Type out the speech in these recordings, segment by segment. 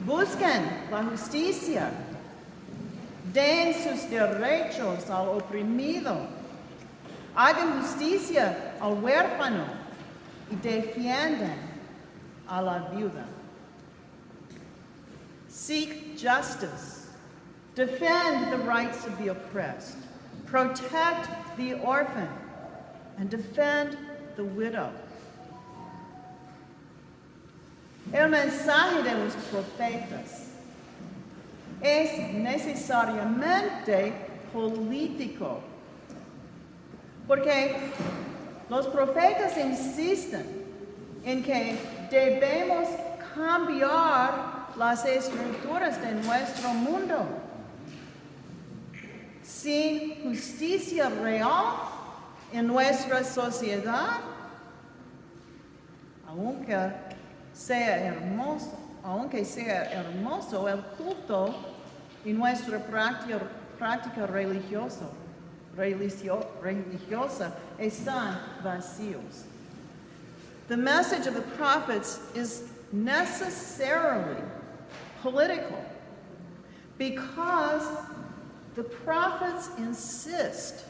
Busquen la justicia. Den sus derechos al oprimido. Hagan justicia al huérfano y defiendan a la viuda. Seek justice. Defend the rights of the oppressed. Protect the orphan and defend the widow. El mensaje de los profetas es necesariamente político, porque los profetas insisten en que debemos cambiar las estructuras de nuestro mundo. Sin justicia real en nuestra sociedad, aunque sea hermoso el culto y nuestra práctica religiosa están vacíos. The message of the prophets is necessarily political because the prophets insist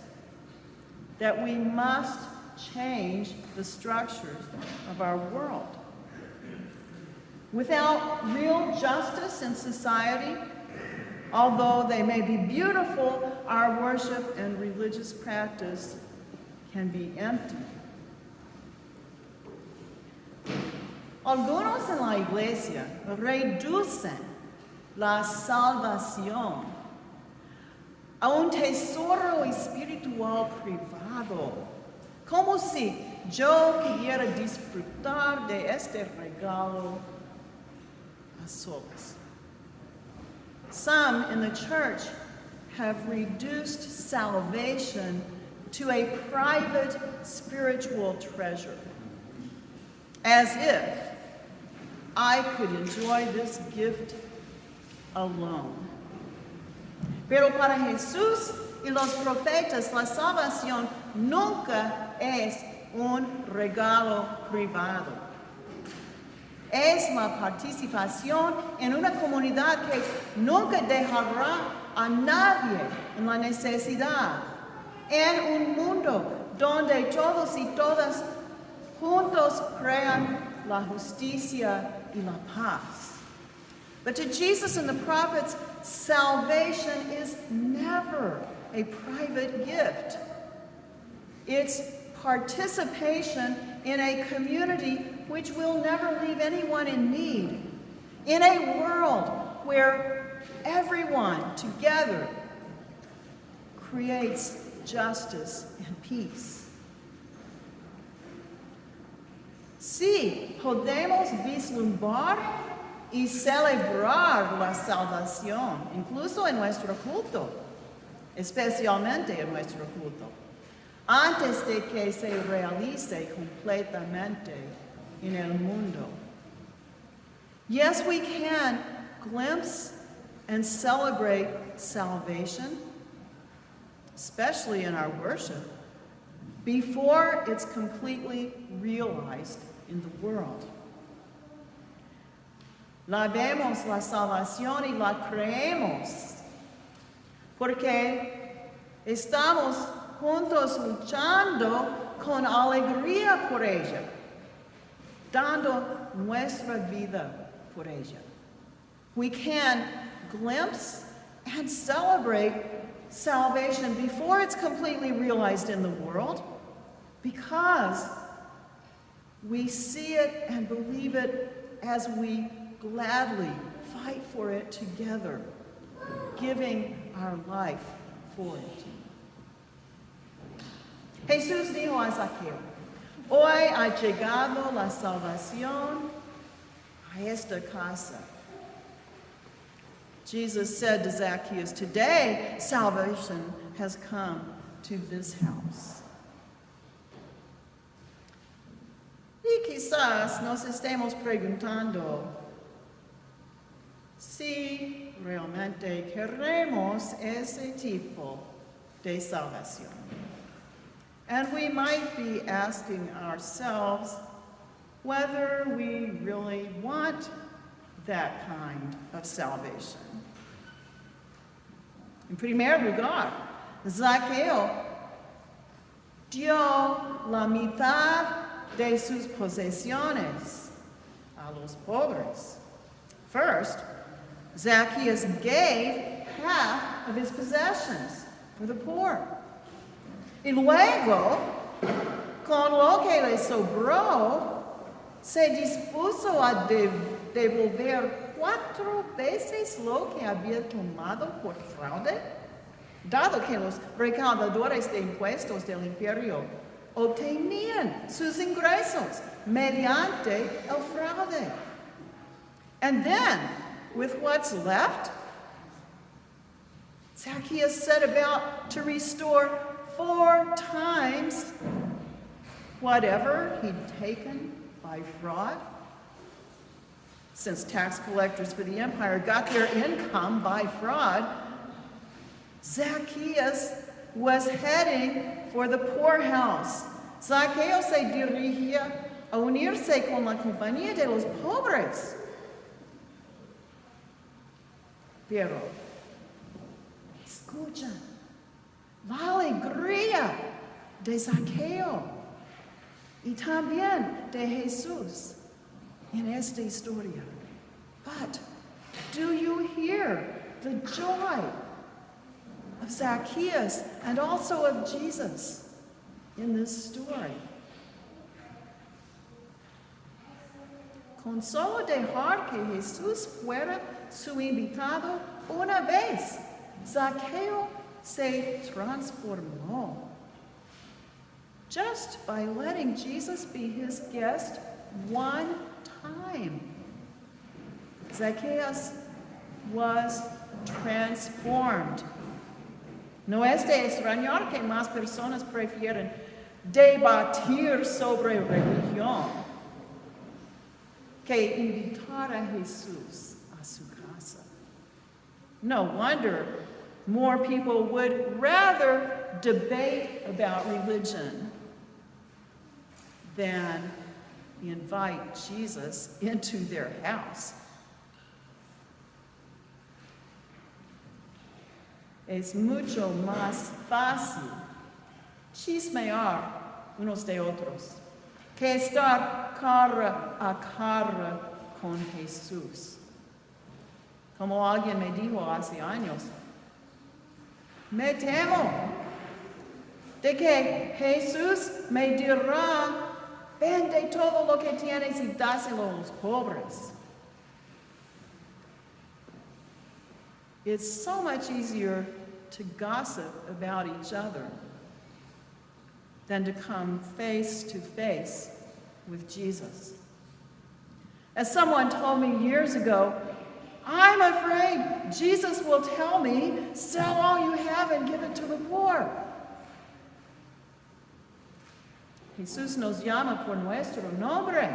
that we must change the structures of our world. Without real justice in society, although they may be beautiful, our worship and religious practice can be empty. Algunos en la iglesia reducen la salvación a un tesoro espiritual privado, como si yo quisiera disfrutar de este regalo a solas. Some in the church have reduced salvation to a private spiritual treasure, as if I could enjoy this gift alone. Pero para Jesús y los profetas, la salvación nunca es un regalo privado. Es la participación en una comunidad que nunca dejará a nadie en la necesidad. En un mundo donde todos y todas juntos crean la justicia y la paz. But to Jesus and the prophets, salvation is never a private gift. It's participation in a community which will never leave anyone in need, in a world where everyone together creates justice and peace. Sí, podemos vislumbrar y celebrar la salvación, incluso en nuestro culto, especialmente en nuestro culto, antes de que se realice completamente en el mundo. Yes, we can glimpse and celebrate salvation, especially in our worship, before it's completely realized in the world. La vemos la salvación y la creemos, porque estamos juntos luchando con alegría por ella, dando nuestra vida por ella. We can glimpse and celebrate salvation before it's completely realized in the world, because we see it and believe it as we gladly fight for it together, giving our life for it. Jesús dijo a Zaqueo, hoy ha llegado la salvación a esta casa. Jesus said to Zacchaeus, today salvation has come to this house. Y quizás nos estemos preguntando si realmente queremos ese tipo de salvación. And we might be asking ourselves whether we really want that kind of salvation. En primer lugar, Zaqueo dio la mitad de sus posesiones a los pobres. First, Zacchaeus gave half of his possessions for the poor. Y luego, con lo que le sobró, se dispuso a devolver 4 veces lo que había tomado por fraude, dado que los recaudadores de impuestos del imperio obtenían sus ingresos mediante el fraude. And then, with what's left, Zacchaeus set about to restore 4 times whatever he'd taken by fraud. Since tax collectors for the empire got their income by fraud, Zacchaeus was heading for the poorhouse. Zacchaeus se dirigía a unirse con la compañía de los pobres. Pero, escuchan, la alegría de Zacchaeo y también de Jesús en esta historia. But do you hear the joy of Zacchaeus and also of Jesus in this story? Con solo dejar que Jesús fuera su invitado una vez, Zacchaeo se transformó. Just by letting Jesus be his guest one time, Zacchaeus was transformed. No es de extrañar que más personas prefieren debatir sobre religión que invitar a Jesús a su casa. No wonder more people would rather debate about religion than invite Jesus into their house. Es mucho más fácil chismear unos de otros que estar cara a cara con Jesús. Como alguien me dijo hace años, me temo de que Jesús me dirá, vende todo lo que tienes y dáselo a los pobres. It's so much easier to gossip about each other than to come face to face with Jesus. As someone told me years ago, I'm afraid Jesus will tell me, sell all you have and give it to the poor. Jesús nos llama por nuestro nombre.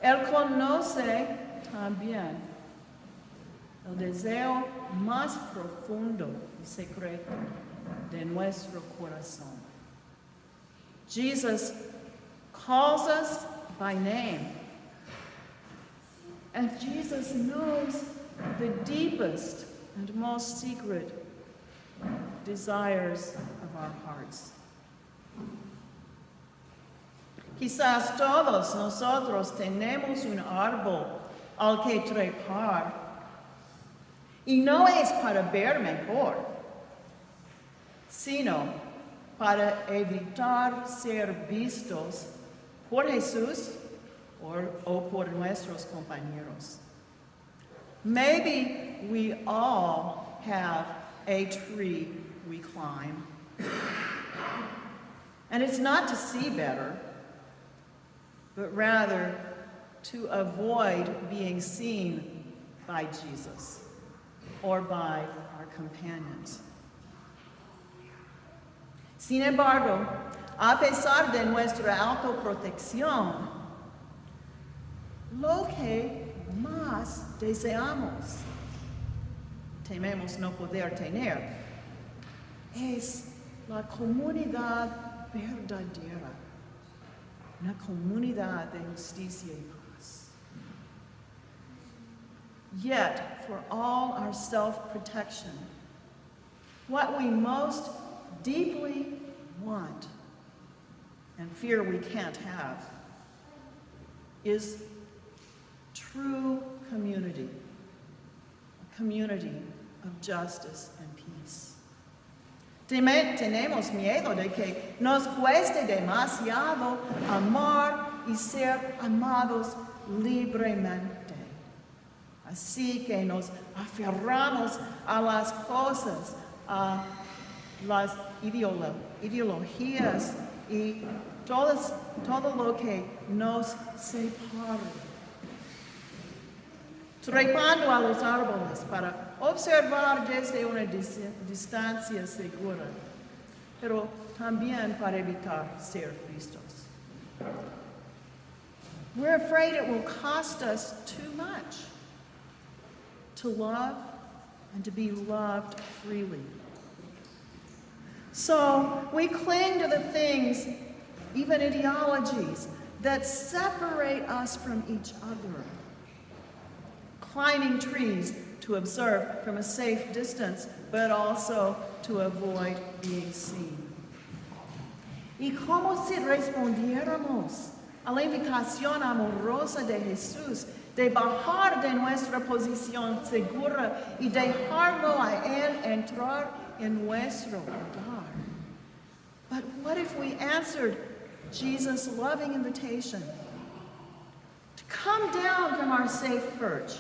Él conoce también el deseo más profundo y secreto de nuestro corazón. Jesus calls us by name. And Jesus knows the deepest and most secret desires of our hearts. Quizás todos nosotros tenemos un árbol al que trepar, y no es para ver mejor, sino para evitar ser vistos por Jesús o por nuestros compañeros. Maybe we all have a tree we climb. And it's not to see better, but rather to avoid being seen by Jesus or by our companions. Sin embargo, a pesar de nuestra autoprotección, lo que más deseamos, tememos no poder tener, es la comunidad verdadera, una comunidad de justicia y paz. Yet, for all our self-protection, what we most deeply want and fear we can't have is true community, a community of justice and peace. Tenemos miedo de que nos cueste demasiado amar y ser amados libremente. Así que nos aferramos a las cosas, a las ideologías y todo lo que nos separa. Trepando a los árboles para observar desde una distancia segura, pero también para evitar ser vistos. We're afraid it will cost us too much to love and to be loved freely. So we cling to the things, even ideologies, that separate us from each other. Climbing trees to observe from a safe distance, but also to avoid being seen. ¿Y cómo si respondiéramos a la invitación amorosa de Jesús de bajar de nuestra posición segura y dejarlo a Él entrar en nuestro hogar? But what if we answered Jesus' loving invitation to come down from our safe perch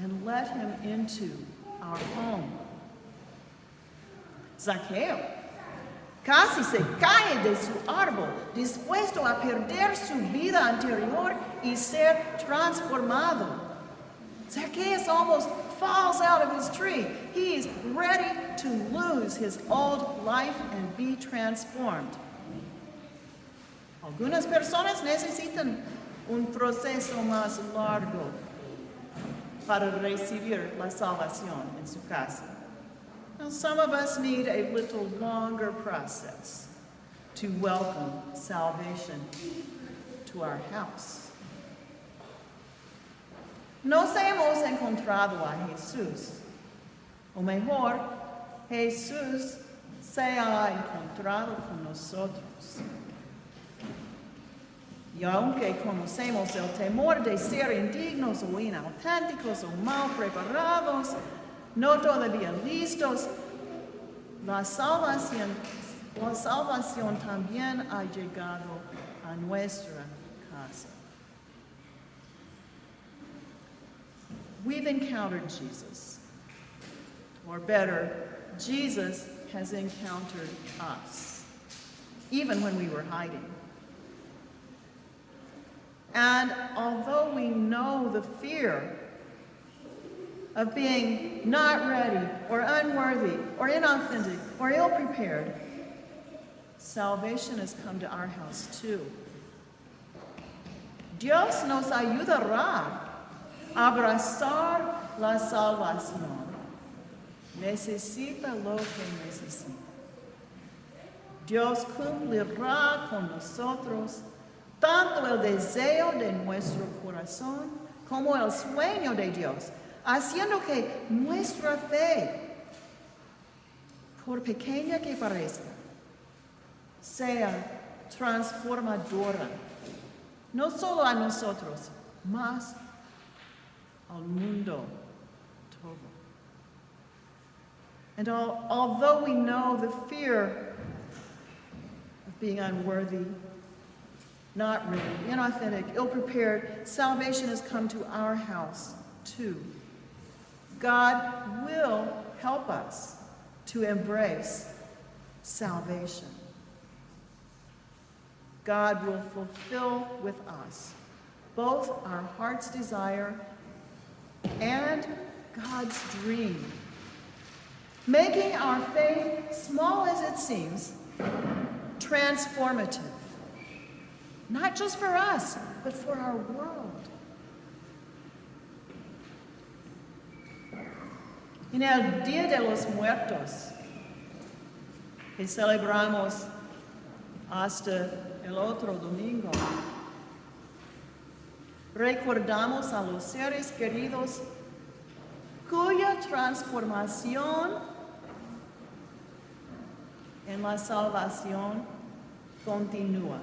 and let him into our home? Zaqueo casi se cae de su árbol, dispuesto a perder su vida anterior y ser transformado. Zacchaeus almost falls out of his tree. He's ready to lose his old life and be transformed. Algunas personas necesitan un proceso más largo para recibir la salvación en su casa. Now, some of us need a little longer process to welcome salvation to our house. Nos hemos encontrado a Jesús, o mejor, Jesús se ha encontrado con nosotros. Y aunque conocemos el temor de ser indignos o inauténticos o mal preparados, no todavía listos, la salvación también ha llegado a nuestra casa. We've encountered Jesus, or better, Jesus has encountered us, even when we were hiding. And although we know the fear of being not ready, or unworthy, or inauthentic, or ill-prepared, salvation has come to our house too. Dios nos ayudará a abrazar la salvación. Necesita lo que necesita. Dios cumplirá con nosotros tanto el deseo de nuestro corazón como el sueño de Dios, haciendo que nuestra fe, por pequeña que parezca, sea transformadora, no solo a nosotros, mas al mundo todo. And although we know the fear of being unworthy, not ready, inauthentic, ill-prepared, salvation has come to our house too. God will help us to embrace salvation. God will fulfill with us both our heart's desire and God's dream, making our faith, small as it seems, transformative, not just for us, but for our world. En el Día de los Muertos, que celebramos hasta el otro domingo, recordamos a los seres queridos cuya transformación en la salvación continúa.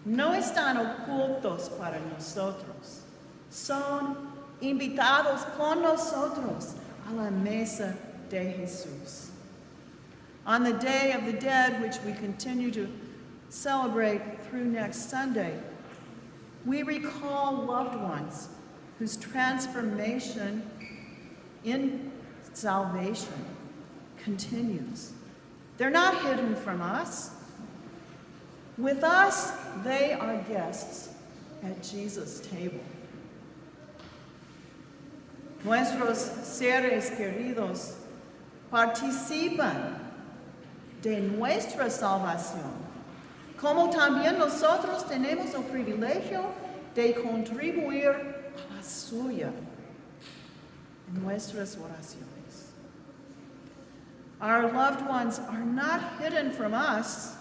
No están ocultos para nosotros, son invitados con nosotros a la mesa de Jesús. On the Day of the Dead, which we continue to celebrate through next Sunday, we recall loved ones whose transformation in salvation continues. They're not hidden from us. With us, they are guests at Jesus' table. Nuestros seres queridos participan de nuestra salvación, como también nosotros tenemos el privilegio de contribuir a la suya en nuestras oraciones. Our loved ones are not hidden from us,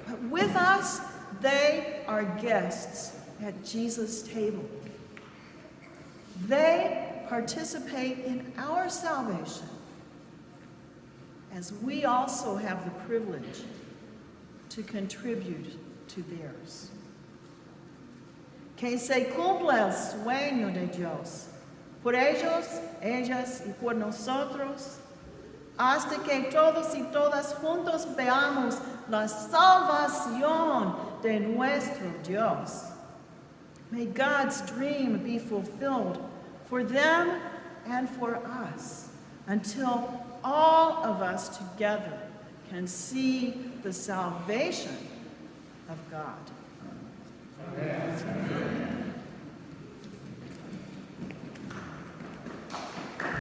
but with us, they are guests at Jesus' table. They participate in our salvation, as we also have the privilege to contribute to theirs. Que se cumpla el sueño de Dios por ellos, ellas y por nosotros, hasta que todos y todas juntos veamos la salvación de nuestro Dios. May God's dream be fulfilled for them and for us until all of us together can see the salvation of God. Amen.